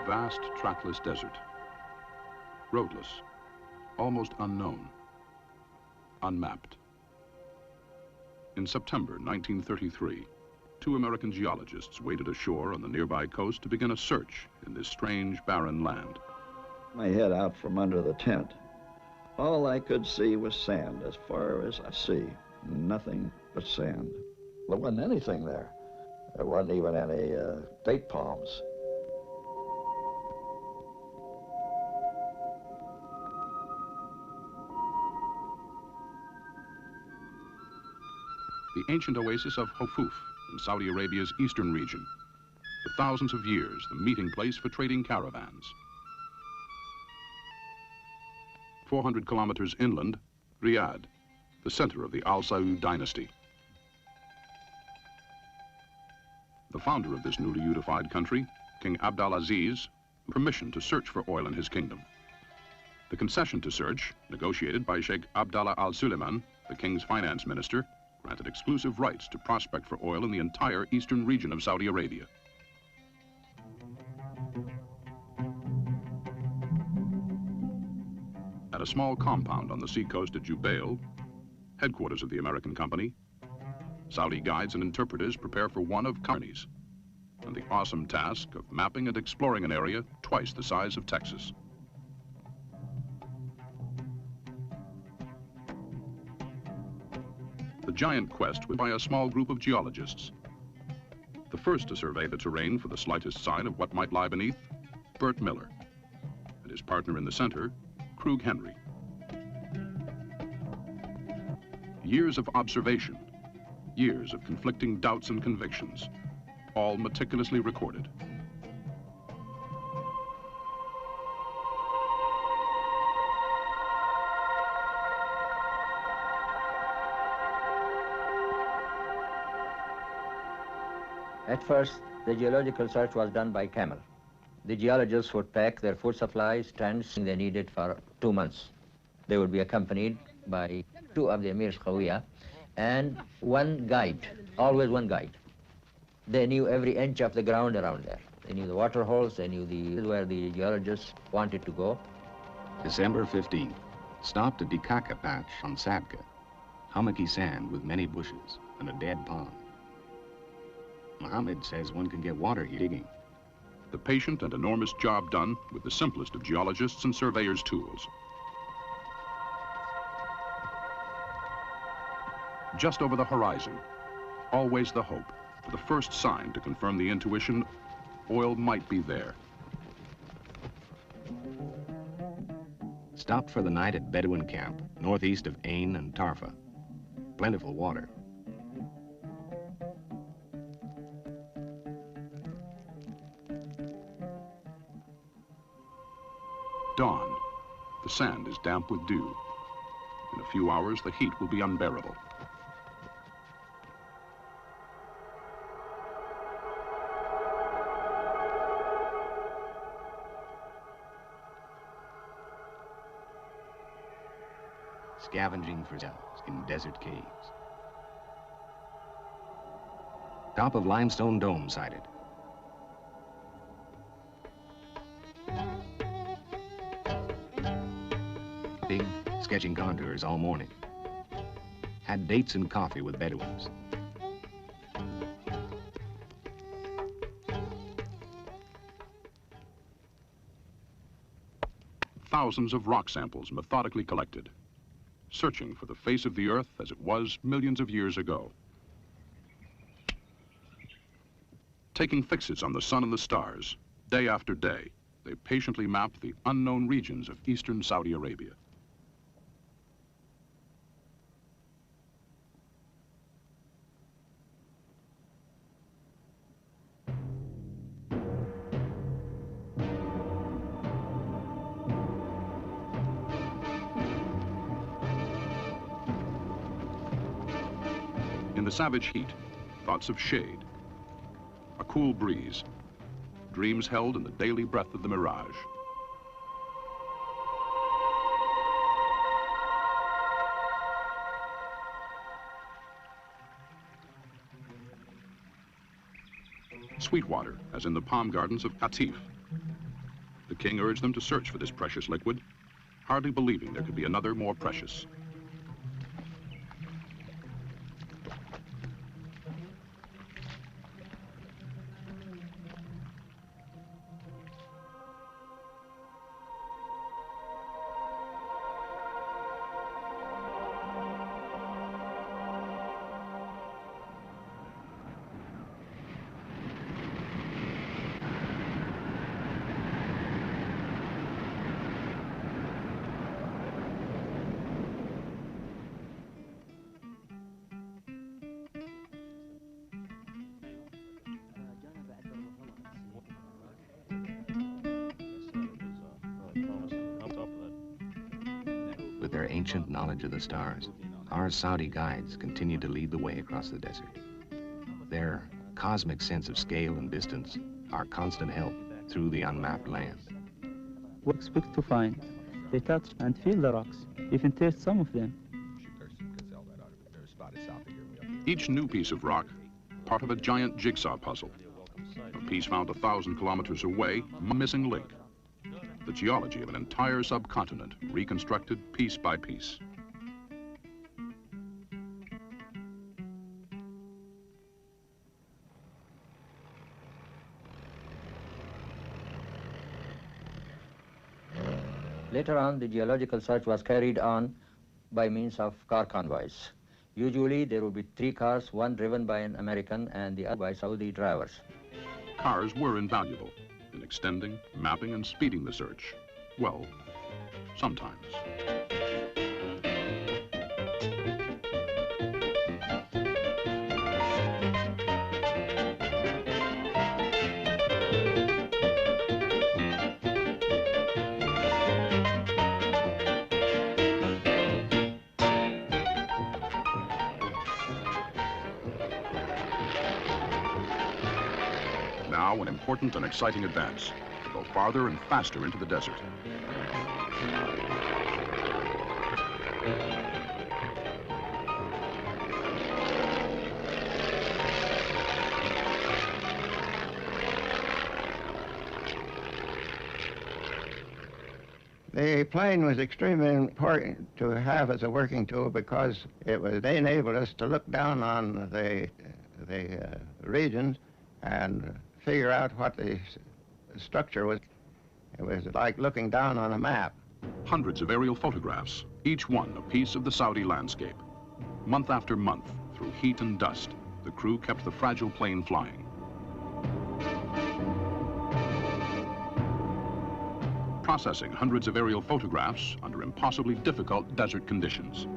vast, trackless desert. Roadless, almost unknown, unmapped. In September 1933, two American geologists waded ashore on the nearby coast to begin a search in this strange, barren land. My head out from under the tent. All I could see was sand as far as I see. Nothing but sand. There wasn't anything there. There wasn't even any date palms. The ancient oasis of Hofuf in Saudi Arabia's eastern region. For thousands of years, the meeting place for trading caravans. 400 kilometers inland, Riyadh, the center of the Al Saud dynasty. The founder of this newly unified country, King Abdulaziz, permission to search for oil in his kingdom. The concession to search, negotiated by Sheikh Abdallah Al Suleiman, the king's finance minister, granted exclusive rights to prospect for oil in the entire eastern region of Saudi Arabia. At a small compound on the seacoast at Jubail, headquarters of the American company, Saudi guides and interpreters prepare for one of journeys and the awesome task of mapping and exploring an area twice the size of Texas. The giant quest was by a small group of geologists. The first to survey the terrain for the slightest sign of what might lie beneath, Bert Miller, and his partner in the center, Krug Henry. Years of observation, years of conflicting doubts and convictions, all meticulously recorded. At first, the geological search was done by camel. The geologists would pack their food supplies, tents they needed for 2 months. They would be accompanied by 2 of the Emirs Qawiya and 1 guide, always 1 guide. They knew every inch of the ground around there. They knew the water holes, they knew where the geologists wanted to go. December 15th, stopped at Dikaka Patch on Sadka, hummocky sand with many bushes and a dead pond. Mohammed says one can get water here digging. The patient and enormous job done with the simplest of geologists and surveyors' tools. Just over the horizon, always the hope, for the first sign to confirm the intuition, oil might be there. Stopped for the night at Bedouin camp, northeast of Ain and Tarfa. Plentiful water. Dawn. The sand is damp with dew. In a few hours, the heat will be unbearable. Scavenging for cells in desert caves. Top of limestone dome sighted. Sketching contours all morning. Had dates and coffee with Bedouins. Thousands of rock samples methodically collected, searching for the face of the earth as it was millions of years ago. Taking fixes on the sun and the stars, day after day, they patiently mapped the unknown regions of eastern Saudi Arabia. In the savage heat, thoughts of shade, a cool breeze, dreams held in the daily breath of the mirage. Sweet water, as in the palm gardens of Qatif, King urged them to search for this precious liquid, hardly believing there could be another more precious. With their ancient knowledge of the stars, our Saudi guides continued to lead the way across the desert. Their cosmic sense of scale and distance, our constant help through the unmapped land. We expect to find. They touch and feel the rocks, even taste some of them. Each new piece of rock, part of a giant jigsaw puzzle. A piece found 1,000 kilometers away, a missing link. The geology of an entire subcontinent reconstructed piece by piece. Later on, the geological search was carried on by means of car convoys. Usually, there would be 3 cars, one driven by an American and the other by Saudi drivers. Cars were invaluable in extending, mapping, and speeding the search. Well, sometimes. Now, an important and exciting advance to go farther and faster into the desert. The plane was extremely important to have as a working tool because they enabled us to look down on the regions and figure out what the structure was. It was like looking down on a map. Hundreds of aerial photographs, each one a piece of the Saudi landscape. Month after month, through heat and dust, the crew kept the fragile plane flying. Processing hundreds of aerial photographs under impossibly difficult desert conditions.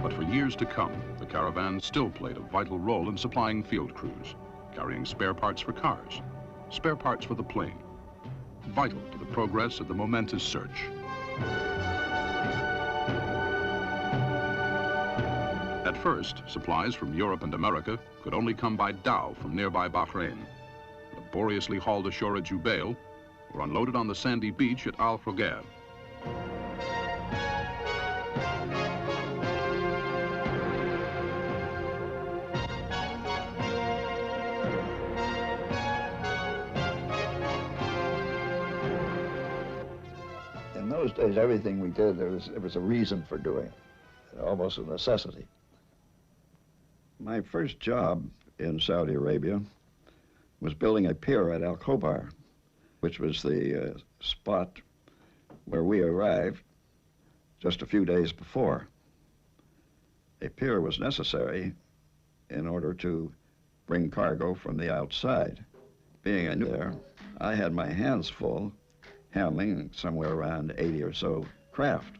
But for years to come, the caravan still played a vital role in supplying field crews, carrying spare parts for cars, spare parts for the plane, vital to the progress of the momentous search. At first, supplies from Europe and America could only come by dhow from nearby Bahrain, laboriously hauled ashore at Jubail, or unloaded on the sandy beach at Al Khogar. In those days, everything we did, there was a reason for doing it, almost a necessity. My first job in Saudi Arabia was building a pier at Al Khobar, which was the spot where we arrived just a few days before. A pier was necessary in order to bring cargo from the outside. Being a new there, I had my hands full handling somewhere around 80 or so craft.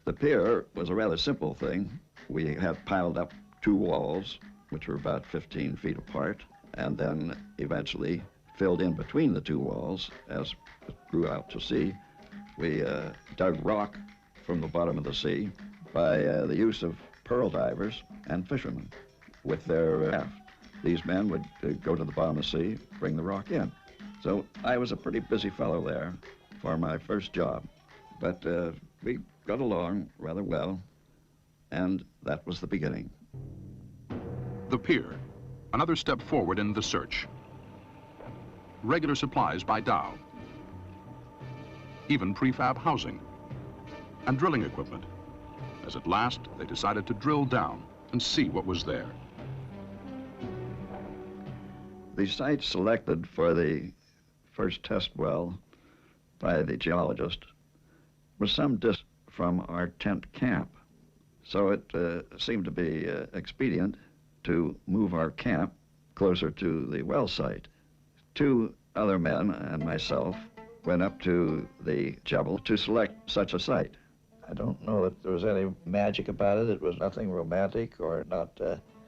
The pier was a rather simple thing. We had piled up 2 walls, which were about 15 feet apart, and then eventually filled in between the 2 walls as it grew out to sea. We dug rock from the bottom of the sea by the use of pearl divers and fishermen with their raft. These men would go to the bottom of the sea, bring the rock in. So I was a pretty busy fellow there for my first job, but we got along rather well, and that was the beginning. The pier, Another step forward in the search. Regular supplies by Dow. Even prefab housing and drilling equipment, as at last they decided to drill down and see what was there. The site selected for the first test well by the geologist was some distance from our tent camp. So it seemed to be expedient to move our camp closer to the well site. 2 other men and myself went up to the Jebel to select such a site. I don't know that there was any magic about it. It was nothing romantic or not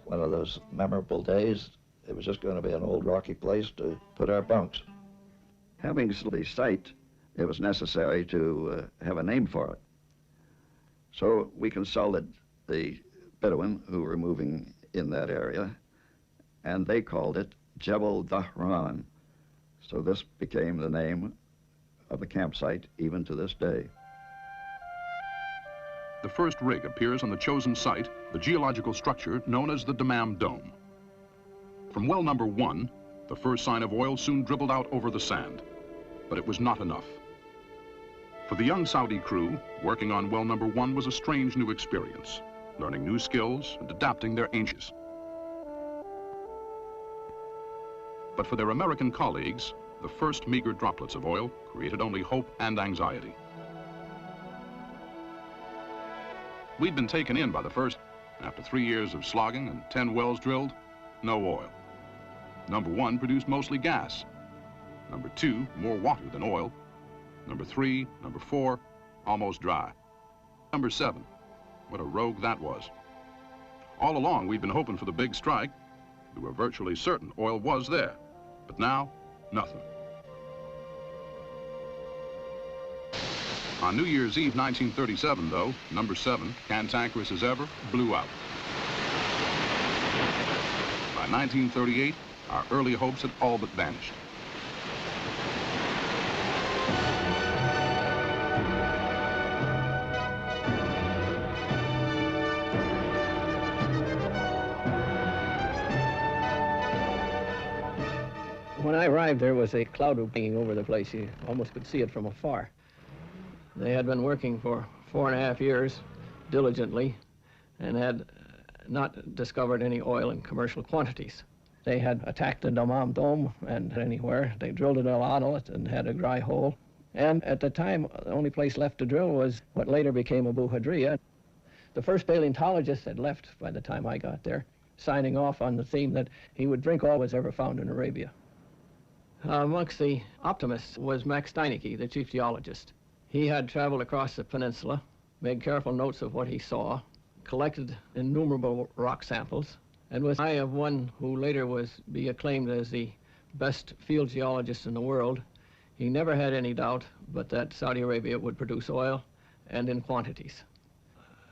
one of those memorable days. It was just going to be an old rocky place to put our bunks. Having the site, it was necessary to have a name for it. So we consulted the Bedouin who were moving in that area, and they called it Jebel Dahran. So this became the name of the campsite even to this day. The first rig appears on the chosen site, the geological structure known as the Dammam Dome. From well number 1, the first sign of oil soon dribbled out over the sand, but it was not enough. For the young Saudi crew, working on well number 1 was a strange new experience, learning new skills and adapting their ancients. But for their American colleagues, the first meager droplets of oil created only hope and anxiety. We'd been taken in by the first. After 3 years of slogging and 10 wells drilled, no oil. Number 1 produced mostly gas. Number 2, more water than oil. Number 3, number 4, almost dry. Number 7, what a rogue that was. All along, we'd been hoping for the big strike. We were virtually certain oil was there, but now, nothing. On New Year's Eve 1937, though, number 7, cantankerous as ever, blew out. By 1938, our early hopes had all but vanished. When I arrived, there was a cloud hanging over the place. You almost could see it from afar. They had been working for 4.5 years diligently and had not discovered any oil in commercial quantities. They had attacked the Dammam Dome and anywhere. They drilled a lot on it and had a dry hole. And at the time, the only place left to drill was what later became Abu Hadriya. The first paleontologist had left by the time I got there, signing off on the theme that he would drink all was ever found in Arabia. Amongst the optimists was Max Steinecke, the chief geologist. He had traveled across the peninsula, made careful notes of what he saw, collected innumerable rock samples, and with the eye of one who later was be acclaimed as the best field geologist in the world, he never had any doubt but that Saudi Arabia would produce oil, and in quantities.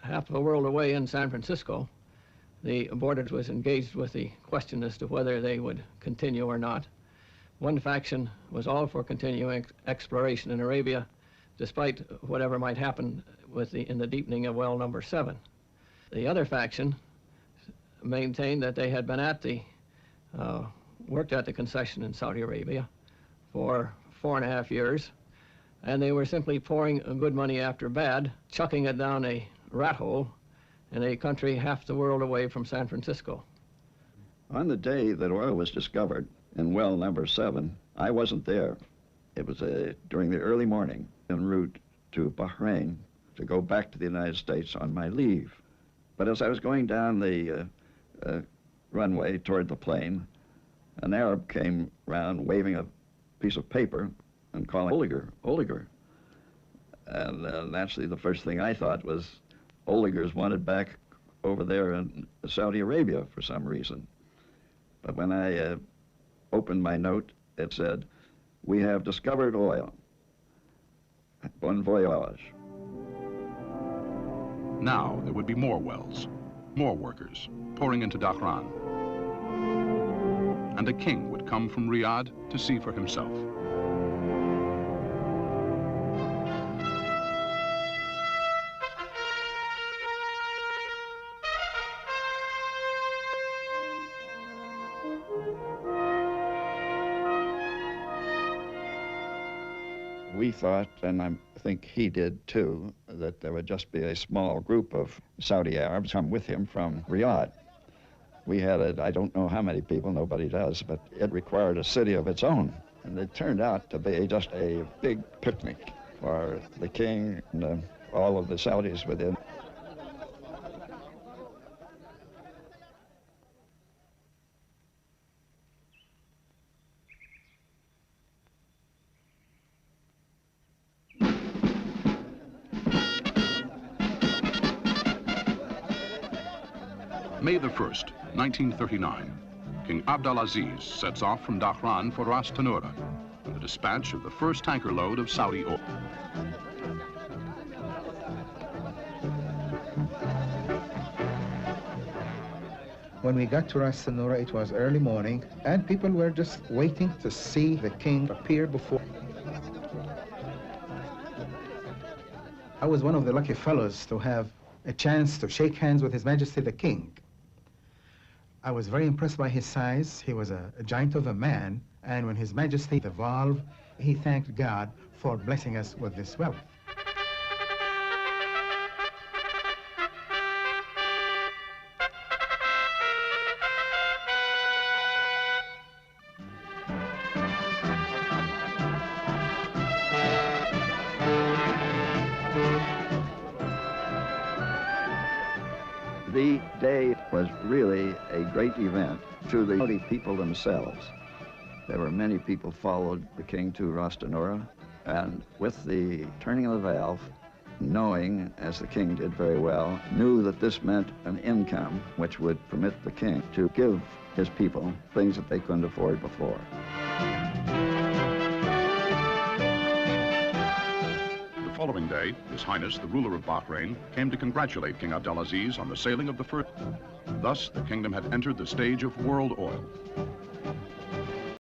Half a world away in San Francisco, the board was engaged with the question as to whether they would continue or not. One faction was all for continuing exploration in Arabia, despite whatever might happen in the deepening of well number 7. The other faction maintained that they had been worked at the concession in Saudi Arabia for 4.5 years, and they were simply pouring good money after bad, chucking it down a rat hole in a country half the world away from San Francisco. On the day that oil was discovered in well number 7, I wasn't there. It was during the early morning en route to Bahrain to go back to the United States on my leave. But as I was going down the runway toward the plane, an Arab came round waving a piece of paper and calling Oeliger, Oeliger. And naturally the first thing I thought was Oeliger's wanted back over there in Saudi Arabia for some reason. But when I opened my note, it said, "We have discovered oil. Bon voyage." Now there would be more wells, more workers pouring into Dahran. And a king would come from Riyadh to see for himself. We thought, and I think he did too, that there would just be a small group of Saudi Arabs come with him from Riyadh. We had, I don't know how many people, nobody does, but it required a city of its own. And it turned out to be just a big picnic for the king and all of the Saudis within. May the 1st, 1939, King Abdulaziz sets off from Dhahran for Ras Tanura with the dispatch of the first tanker load of Saudi oil. When we got to Ras Tanura, it was early morning, and people were just waiting to see the king appear before. I was one of the lucky fellows to have a chance to shake hands with His Majesty the King. I was very impressed by his size. He was a giant of a man, and when His Majesty evolved, he thanked God for blessing us with this wealth. The day was really a great event to the Saudi people themselves. There were many people followed the king to Ras Tanura, and with the turning of the valve, knowing, as the king did very well, knew that this meant an income which would permit the king to give his people things that they couldn't afford before. The following day, His Highness, the ruler of Bahrain, came to congratulate King Abdulaziz on the sailing of the first. Thus, the kingdom had entered the stage of world oil.